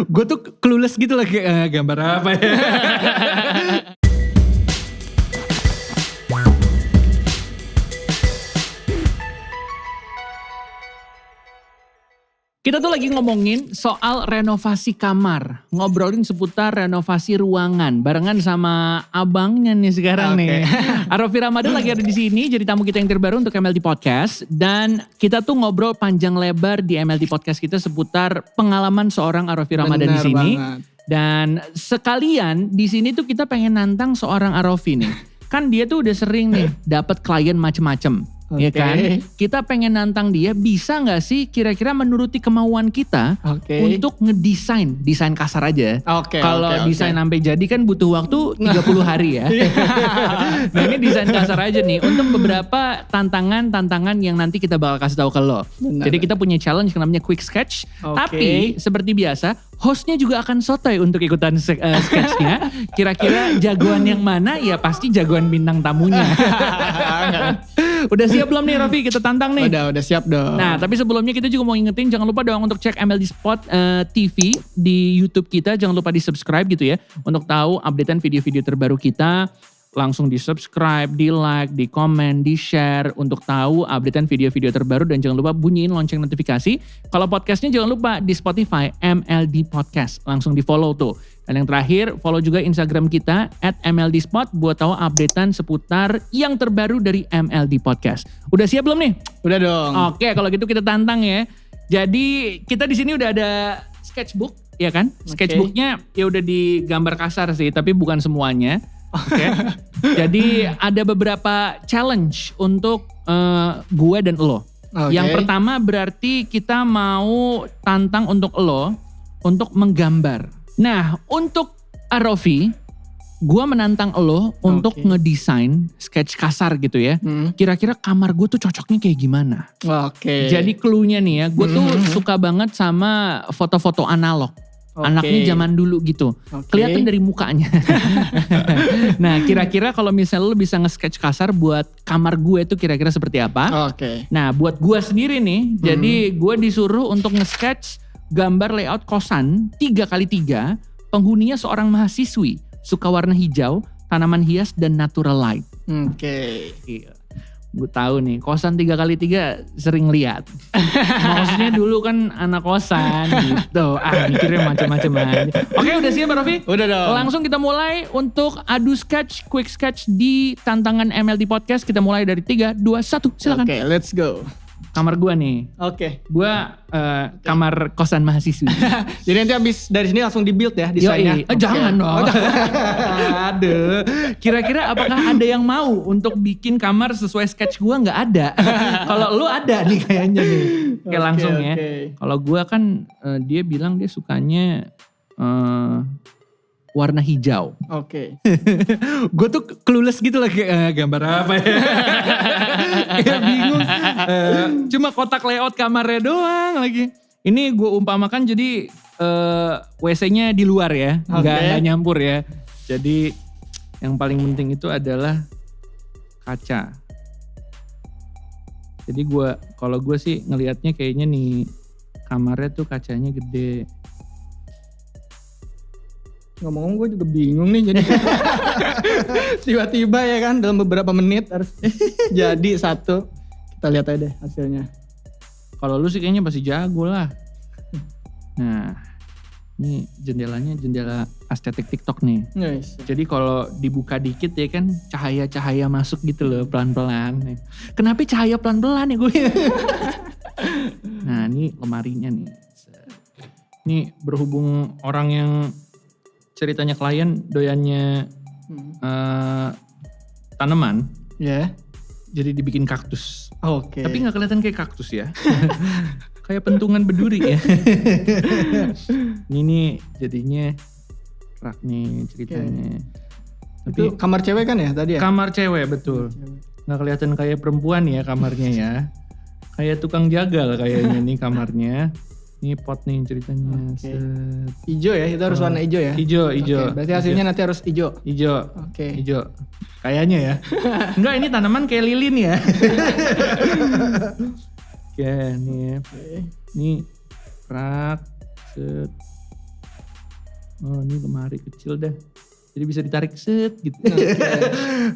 Gue tuh clueless gitu lah kayak gambar apa ya. Kita tuh lagi ngomongin soal renovasi kamar. Ngobrolin seputar renovasi ruangan. Barengan sama abangnya nih sekarang nih. Arofi Ramadan lagi ada di sini. Jadi tamu kita yang terbaru untuk MLD Podcast. Dan kita tuh ngobrol panjang lebar di MLD Podcast kita seputar pengalaman seorang Arofi Ramadan di sini. Banget. Dan sekalian di sini tuh kita pengen nantang seorang Arofi nih. Kan dia tuh udah sering nih dapat klien macem-macem. Ya kan? Kita pengen nantang dia, bisa gak sih kira-kira menuruti kemauan kita untuk desain kasar aja. Kalau desain sampai jadi kan butuh waktu 30 hari ya. Nah ini desain kasar aja nih untuk beberapa tantangan yang nanti kita bakal kasih tahu ke lo. Benar. Jadi kita punya challenge yang namanya quick sketch. Tapi seperti biasa hostnya juga akan sotoy untuk ikutan sketchnya. Kira-kira jagoan yang mana? Ya pasti jagoan bintang tamunya. Udah siap belum nih Raffi? Kita tantang nih. Udah siap dong. Nah tapi sebelumnya kita juga mau ingetin jangan lupa dong untuk cek MLD Spot TV di YouTube kita. Jangan lupa di subscribe gitu ya. Untuk tahu updatean video-video terbaru kita. Langsung di subscribe, di like, di komen, di share. Untuk tahu updatean video-video terbaru. Dan jangan lupa bunyiin lonceng notifikasi. Kalau podcastnya jangan lupa di Spotify MLD Podcast. Langsung di follow tuh. Dan yang terakhir, follow juga Instagram kita @MLDspot buat tahu updatean seputar yang terbaru dari MLD Podcast. Udah siap belum nih? Udah dong. Oke, kalau gitu kita tantang ya. Jadi kita di sini udah ada sketchbook, ya kan? Sketchbooknya ya udah digambar kasar sih, tapi bukan semuanya. Oke. Jadi ada beberapa challenge untuk gue dan lo. Yang pertama berarti kita mau tantang untuk lo untuk menggambar. Nah, untuk Arofi, gue menantang lo untuk ngedesain sketch kasar gitu ya. Kira-kira kamar gue tuh cocoknya kayak gimana? Jadi cluenya nih ya, gue tuh suka banget sama foto-foto analog. Anaknya zaman dulu gitu. Kelihatan dari mukanya. Nah, kira-kira kalau misalnya lo bisa nge-sketch kasar buat kamar gue tuh kira-kira seperti apa? Nah, buat gue sendiri nih, jadi gue disuruh untuk nge-sketch gambar layout kosan 3x3, penghuninya seorang mahasiswi, suka warna hijau, tanaman hias dan natural light. Iya. Gue tahu nih, kosan 3x3 sering lihat. Maksudnya dulu kan anak kosan gitu. Mikirnya macam-macam aja. Oke, udah siap Arofi? Udah dong. Langsung kita mulai untuk adu sketch, quick sketch di tantangan MLD Podcast. Kita mulai dari 3, 2, 1, silakan. Let's go. Kamar gue nih. Gue kamar kosan mahasiswa. Jadi nanti abis dari sini langsung di-build ya desainnya? Jangan dong. Aduh. Kira-kira apakah ada yang mau untuk bikin kamar sesuai sketch gue? Gak ada. Kalau lu ada nih kayaknya nih. Oke, langsung ya. Kalau gue kan dia bilang dia sukanya warna hijau. Gue tuh clueless gitu lah kayak gambar apa ya. Kayak bingung. Cuma kotak layout kamarnya doang lagi. Ini gue umpamakan jadi WC-nya di luar ya. Nggak nyampur ya. Jadi yang paling penting itu adalah kaca. Jadi kalau gue sih ngelihatnya kayaknya nih kamarnya tuh kacanya gede. Ngomong-ngomong gue juga bingung nih jadi tiba-tiba ya kan dalam beberapa menit harus jadi satu. Kita lihat aja deh hasilnya. Kalau lu sih kayaknya pasti jago lah. Nah ini jendelanya jendela estetik TikTok nih. Jadi kalau dibuka dikit ya kan cahaya-cahaya masuk gitu loh pelan-pelan. Kenapa cahaya pelan-pelan ya gue? Nah ini lemarinya nih. Ini berhubung orang yang ceritanya klien doyannya tanaman, jadi dibikin kaktus. Tapi nggak kelihatan kayak kaktus ya, kayak pentungan berduri ya. Ini nih jadinya rak nih ceritanya. Tapi itu kamar cewek kan ya tadi ya? Kamar cewek betul, nggak kelihatan kayak perempuan ya kamarnya ya, kayak tukang jagal kayaknya nih kamarnya. Ini pot nih ceritanya. Ijo ya, itu harus warna ijo ya? Ijo. Berarti hasilnya nanti harus ijo? Ijo. Kayaknya ya. Enggak, ini tanaman kayak lilin ya. Oke, nih ya. Ini rak. Set. Oh ini lemari kecil dah. Jadi bisa ditarik set gitu.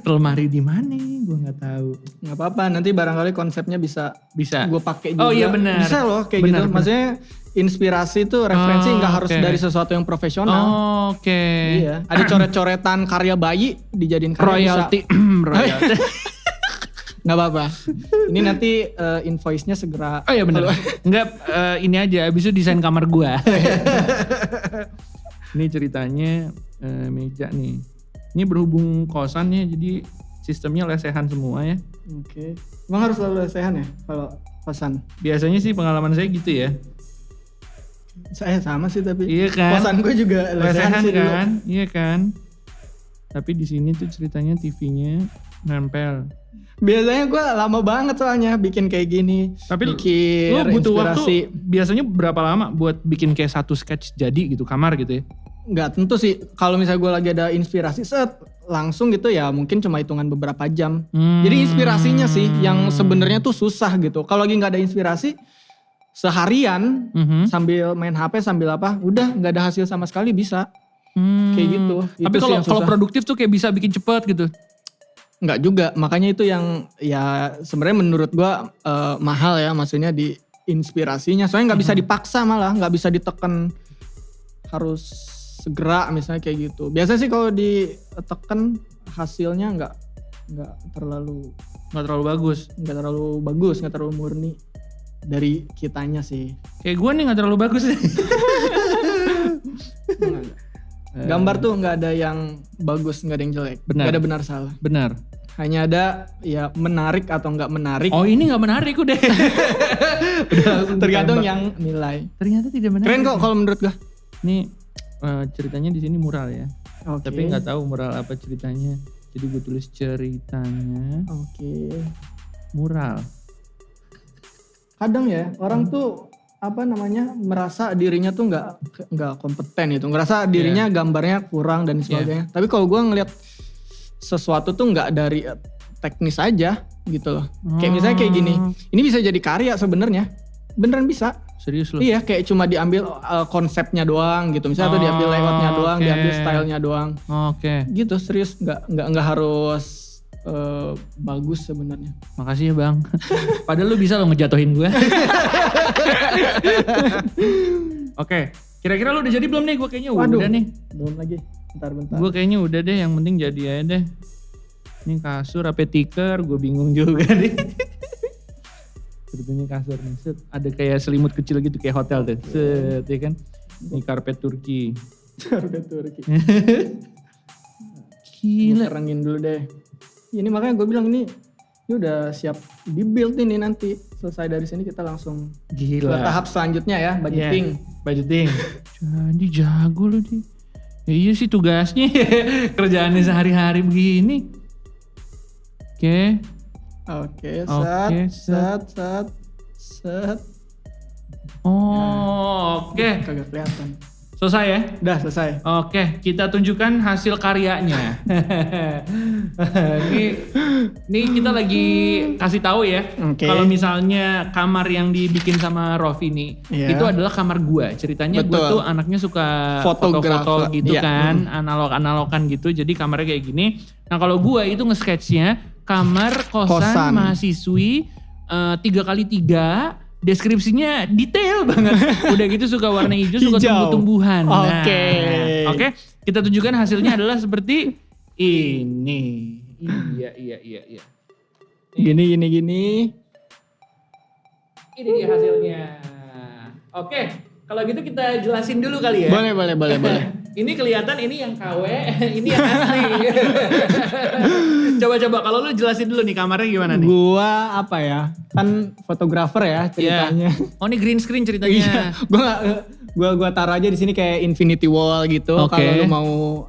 Lemari di mana? Gue nggak tahu. Nggak apa-apa, nanti barangkali konsepnya bisa gue pakai juga. Oh iya benar. Bisa loh kayak benar, gitu. benar. Maksudnya inspirasi tuh referensi nggak harus dari sesuatu yang profesional. Oke. Iya. Ada coret-coretan karya bayi dijadiin karya Royalty. Royalty. Nggak apa-apa. Ini nanti invoice-nya segera. Oh iya benar. Enggak ini aja. Abis itu desain kamar gua. Ini ceritanya meja nih. Ini berhubung kosannya jadi sistemnya lesehan semua ya. Oke. Emang harus selalu lesehan ya kalau kosan? Biasanya sih pengalaman saya gitu ya. Saya sama sih tapi. Iya kan. Kosan gue juga lesehan sih kan. dulu. Iya kan. Tapi di sini tuh ceritanya TV-nya nempel. Biasanya gue lama banget soalnya bikin kayak gini. Tapi bikin lu butuh inspirasi. waktu biasanya berapa lama buat bikin kayak satu sketch jadi gitu kamar gitu ya? Nggak tentu sih. Kalau misalnya gue lagi ada inspirasi langsung gitu ya mungkin cuma hitungan beberapa jam. Jadi inspirasinya sih yang sebenarnya tuh susah gitu. Kalau lagi nggak ada inspirasi seharian sambil main HP sambil apa, udah nggak ada hasil sama sekali bisa. Kayak gitu. Tapi kalau produktif tuh kayak bisa bikin cepet gitu. Nggak juga, makanya itu yang ya sebenarnya menurut gua mahal ya, maksudnya di inspirasinya. Soalnya nggak bisa dipaksa, malah nggak bisa ditekan harus segera misalnya kayak gitu. Biasa sih kalau ditekan hasilnya nggak terlalu bagus, nggak terlalu murni dari kitanya sih. Kayak gua nih nggak terlalu bagus. Gambar tuh nggak ada yang bagus, nggak ada yang jelek, nggak ada benar salah. Benar. Hanya ada ya menarik atau nggak menarik. Oh ini nggak menarik udah. Tergantung yang nilai. Ternyata tidak menarik. Keren kok kalau menurut gua. Ini ceritanya di sini mural ya. Okay. Tapi nggak tahu mural apa ceritanya. Jadi gue tulis ceritanya. Oke. Mural. Kadang ya orang tuh merasa dirinya tuh nggak kompeten gitu, ngerasa dirinya gambarnya kurang dan sebagainya. Tapi kalau gue ngelihat sesuatu tuh nggak dari teknis aja gitu loh. Kayak misalnya kayak gini, ini bisa jadi karya sebenarnya, beneran bisa. Serius loh? Iya, kayak cuma diambil konsepnya doang gitu, misalnya atau diambil layoutnya doang, diambil stylenya doang. Oke. Gitu serius, nggak harus bagus sebenarnya. Makasih ya bang. Padahal lu bisa lo ngejatuhin gue. Oke, kira-kira lu udah jadi belum nih? Gue kayaknya udah nih. Belum lagi, bentar. Gue kayaknya udah deh, yang penting jadi aja deh. Ini kasur apa tikar, gue bingung juga nih. Sebetulnya kasur nih, set. Ada kayak selimut kecil gitu kayak hotel deh, set, ya kan? Ini karpet Turki. Karpet Turki. Gila. Kerengin dulu deh. Ini makanya gue bilang ini udah siap di-build ini nanti. Selesai dari sini kita langsung ke tahap selanjutnya ya, budgeting. Budgeting. Jadi jago lu di. Ya iya sih tugasnya. Kerjaannya sehari-hari begini. Oke, set. Oh, oke. Kagak kelihatan. Selesai ya? Udah selesai. Oke, kita tunjukkan hasil karyanya. Ini kita lagi kasih tahu ya. Kalau misalnya kamar yang dibikin sama Rofi nih, itu adalah kamar gua. Ceritanya gua tuh anaknya suka foto-foto gitu kan, analog-analogan gitu. Jadi kamarnya kayak gini. Nah kalau gua itu nge-sketchnya kamar kosan mahasiswi 3x3. Deskripsinya detail banget. Udah gitu suka warna hijau, suka tumbuh-tumbuhan. Oke. Kita tunjukkan hasilnya adalah seperti ini. Iya. Gini. Ini dia hasilnya. Oke, kalau gitu kita jelasin dulu kali ya. Boleh. Ini kelihatan ini yang KW, ini yang asli. Coba kalau lu jelasin dulu nih kamarnya gimana nih? Gua kan fotografer ya ceritanya. Oh ini green screen ceritanya. Gua taruh aja di sini kayak infinity wall gitu. Kalau lu mau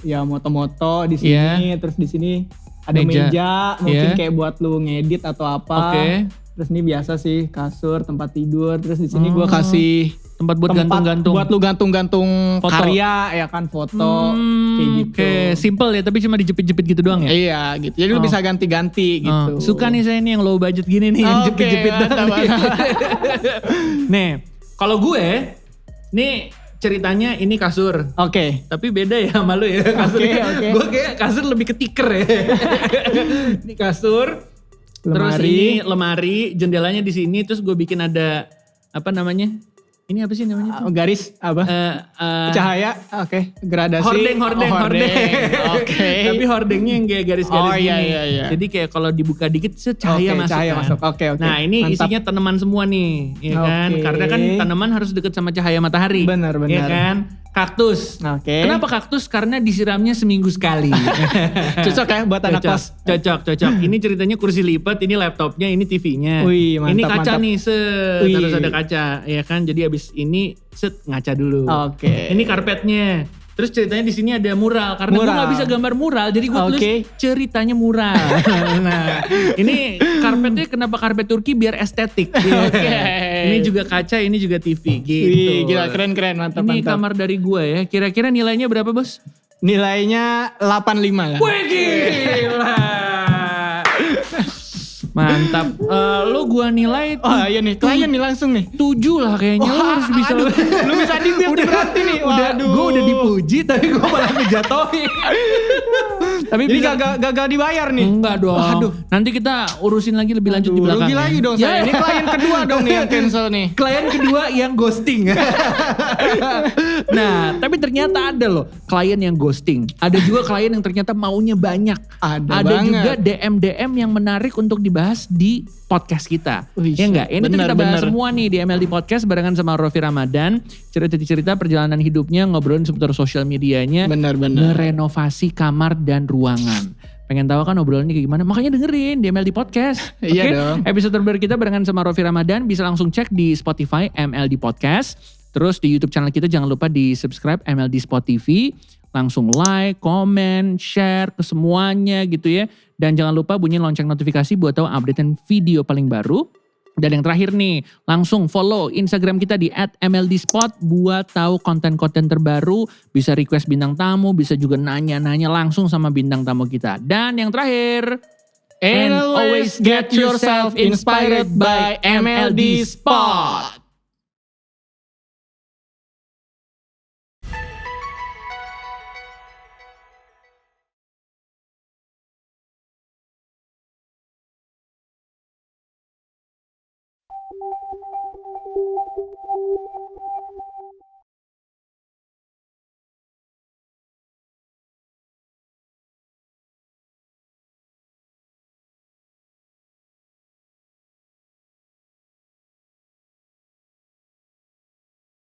ya moto-moto di sini, terus di sini ada meja mungkin kayak buat lu ngedit atau apa. Terus ini biasa sih kasur, tempat tidur. Terus di sini gua kasih tempat buat gantung-gantung. Buat lu gantung-gantung karya ya kan, foto kayak gitu. Oke, simple ya tapi cuma dijepit-jepit gitu doang ya? Iya gitu. Jadi lu bisa ganti-ganti gitu. Suka nih saya nih yang low budget gini nih, yang jepit-jepit doang. Nih, kalau gue Nih ceritanya ini kasur. Oke. Tapi beda ya sama lu ya kasurnya. Oke. Gue kayak kasur lebih ke tiker ya. Ini kasur. Terus ini lemari, jendelanya di sini. Terus gue bikin ada apa namanya? Ini apa sih namanya? Garis apa? Cahaya. Oke. Gradasi. Hordeng. Oke. Tapi hordengnya yang kayak garis-garis gini. Iya. Jadi kayak kalau dibuka dikit cahaya masuk. Cahaya kan? masuk. Oke. Nah ini Mantap. isinya tanaman semua nih, ya kan? Karena kan tanaman harus deket sama cahaya matahari. Benar. Ya kan? Kaktus. Oke. Kenapa kaktus? Karena disiramnya seminggu sekali. Cocok ya buat anak kos. Cocok. Ini ceritanya kursi lipat, ini laptopnya, ini TV-nya. Wih, mantap, ini kaca mantap. nih, Wih. harus ada kaca, ya kan? Jadi abis ini ngaca dulu. Oke. Ini karpetnya. Terus ceritanya di sini ada mural, karena gue nggak bisa gambar mural, jadi gue tulis ceritanya mural. Nah, ini karpetnya kenapa karpet Turki biar estetik. Ini juga kaca, ini juga TV gitu. Wih, gila keren mantap. Ini kamar dari gue ya. Kira-kira nilainya berapa, Bos? Nilainya 85 lah. Wih, gila. Mantap. Lu gua nilai Oh iya nih, klien nih langsung nih. 7 lah kayaknya. Lu harus bisa. Lu bisa di-build berarti nih. Gue udah dipuji tapi gue malah ngejatohin. Tapi jadi gagal dibayar nih. Enggak dong. Nanti kita urusin lagi lebih lanjut di belakang. Lebih lagi dong saya. Ini klien kedua dong nih yang cancel nih. Klien kedua yang ghosting. Nah, tapi ternyata ada loh klien yang ghosting. Ada juga klien yang ternyata maunya banyak. Ada juga DM yang menarik untuk dibahas di podcast kita. Ya enggak? Ini tuh kita bahas semua nih di MLD Podcast barengan sama Rofi Ramadan. Cerita-cerita perjalanan hidupnya, ngobrolin seputar sosial medianya. Merenovasi kamar dan ruangan. Pengen tahu kan obrolannya kayak gimana? Makanya dengerin di MLD Podcast. Iya dong. Episode terbaru kita barengan sama Rofi Ramadan. Bisa langsung cek di Spotify MLD Podcast. Terus di YouTube channel kita jangan lupa di subscribe MLD Spot TV. Langsung like, comment, share ke semuanya gitu ya. Dan jangan lupa bunyi lonceng notifikasi buat tahu updatean video paling baru. Dan yang terakhir nih, langsung follow Instagram kita di @mldspot buat tahu konten-konten terbaru. Bisa request bintang tamu, bisa juga nanya-nanya langsung sama bintang tamu kita. Dan yang terakhir, and always get yourself inspired by MLD Spot.